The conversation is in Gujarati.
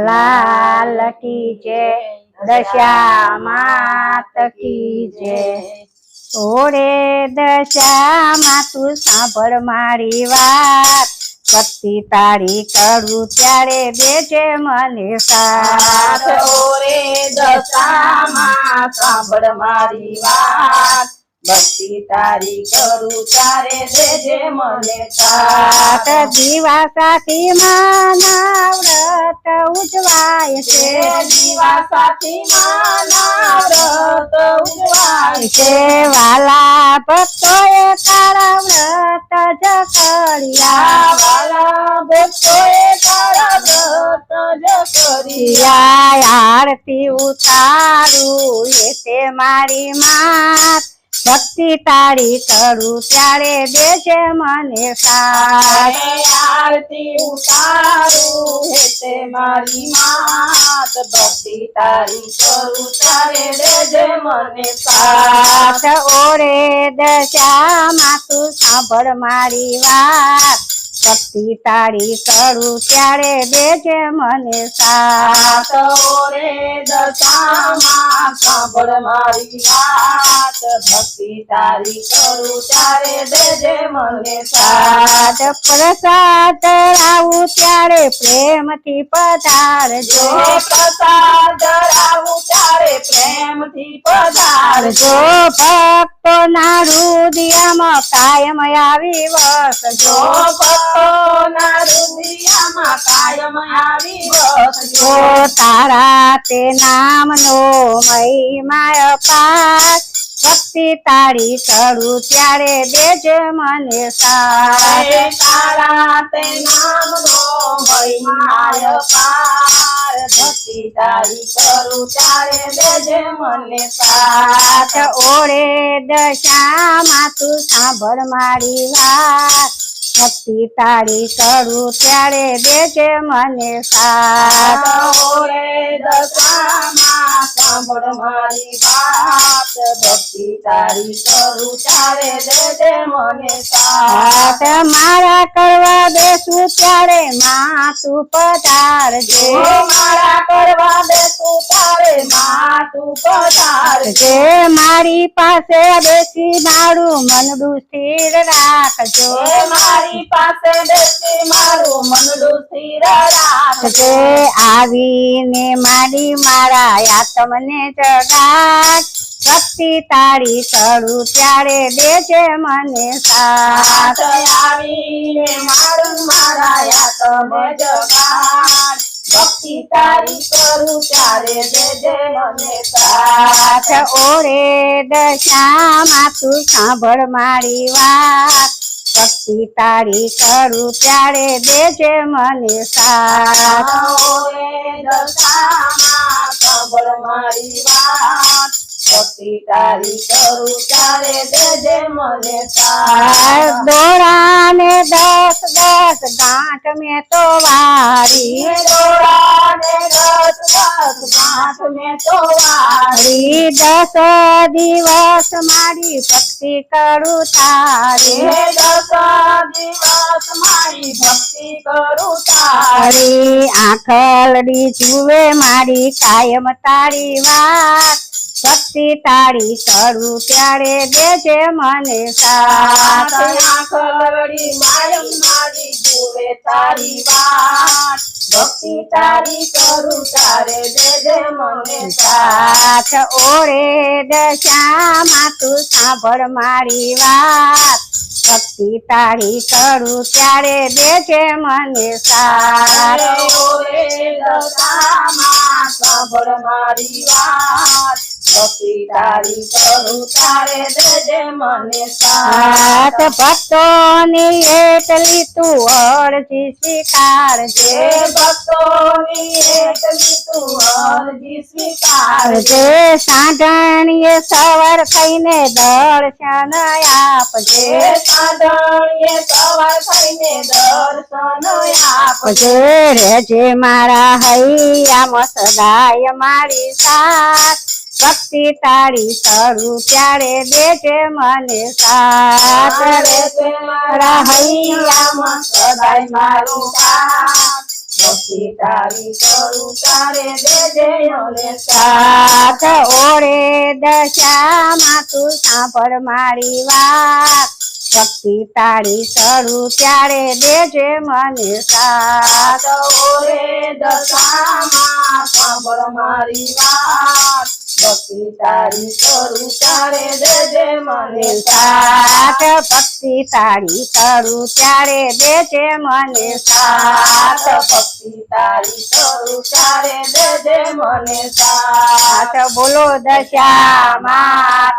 लाल की जय, दशा मात की जय। ओरे दशा मातु सांभळ मारी वात, भक्ति तारी करू त्यारे देजे मने साथ। ओरे दशा मा सांभळ मारी वात, भक्ति तारी करू तारे देजे मने साथ। दिवासाथी माना व्रत उजवाय छे, दिवासाथी माना व्रत उजवाय छे। वाला भक्तोए तारा व्रत ज कर्या, वाला भक्तोए तारा व्रत ज कर्या। आरती उतारू ये मारी मात, भक्ति तारी करू त्यारे देजे मने साथ। आरती उतारू हेते मारी मात, भक्ति तारी करू त्यारे देजे मने साथ। ओरे दशा मातु सांभळ मारी वात, भक्ति तारी करू त्यारे देजे मने साथ। ओरे दशा मा सांभळ मारी वात, भक्ति तारी करू त्यारे देजे मने साथ। प्रसाद रावू त्यारे प्रेमथी पधारजो, प्रसाद रावू त्यारे प्रेमथी पधारजो। भक्तो ना हृदयમાં કાયમ આવી વસજો, ભક્તોના હૃદયમાં કાયમ આવી વસજો। તારા તે નામનો મહિમા અપાર, ભક્તિ તારી કરું ત્યારે દેજે મને સાથ। તારા તે નામનો મહિમા અપાર, ભક્તિ તારી કરું ત્યારે દેજે મને સાથ। ઓરે દશા માતુ સાંભળ મારી વાત, ભક્તિ તારી કરું ત્યારે દેજે મને સાથ। ઓરે દશામાં સાંભળ મારી વાત, ભક્તિ તારી કરું ત્યારે દેજે મને સાથ। મારા કરવા બેસું ત્યારે માતું પધારજે, મારા કરવા બેસું ત્યારે માતું પધારજે। મારી પાસે બેસી મારું મનડું સ્થિર રાખજો, મારી પાસે બેસી મારું મનડું સ્થિર રાખજે। આવીને મારી મારા આત્મને જગાડ, ભક્તિ તારી કરું ત્યારે દેજે મને સાથ। આવીને મારું મારા આત્મને જગાડ, ભક્તિ તારી કરું ત્યારે દેજે મને સાથ। ઓરે દશા માતું સાંભળ મારી વાત, ભક્તિ તારી કરું ત્યારે દેજે મને સાથ। ઓરે દશામાં સાંભળ મારી વાત, ભક્તિ તારી કરું ત્યારે દેજે મને સાથ। દોરાને 10 ગાંઠ મેં તો વારી, દોરાને 10 ગાંઠ મેં તો વારી। 10 દિવસ મારી ભક્તિ કરું તારી, 10 દિવસ મારી ભક્તિ કરું તારી। આંખલડી જુએ મારી કાયમ તારી વાત, ભક્તિ તારી કરું ત્યારે દેજે મને સાથ। આંખલડી માયમ મારી જુએ તારી વાત, ભક્તિ તારી કરું તારે દેજે મને સાથ। ઓરે દશા માતું સાંભળ મારી વાત, ભક્તિ તારી કરું ત્યારે દેજે મને સાથ। ઓરે દશામાં સાંભળ મારી વાત, ભક્તિ તારી કરું તારે દેજે મને સાથ। ભક્તોની એટલી તું અરજી સ્વીકારજે, ભક્તોની એટલી તું અરજી સ્વીકારજે। સાંઢણીએ સવાર થઈને દર્શન આપજે, સાંઢણીએ સવાર થઈને દર્શન આપજે। રેજે મારા હૈયામાં સદાય મારી સાથ, ભક્તિ તારી કરું ત્યારે દેજે મને સાથ। મારા હૈયામાં સદાય મારું સાથ, ભક્તિ તારી કરું તારે દેજે મને સાથ ઓરે દશામાં તું સાંભળ મારી વાત ભક્તિ તાળી ચડું ત્યારે દેજે મને સાથ ઓરે દશામાં સાંભળ મારી વાત ભક્તિ તારી કરું તારે દેજે મને સાથ ભક્તિ તાળી ચડું ત્યારે દેજે મને સાથ ભક્તિ તારી કરું તારે દેજે મને સાથ બોલો દશામાં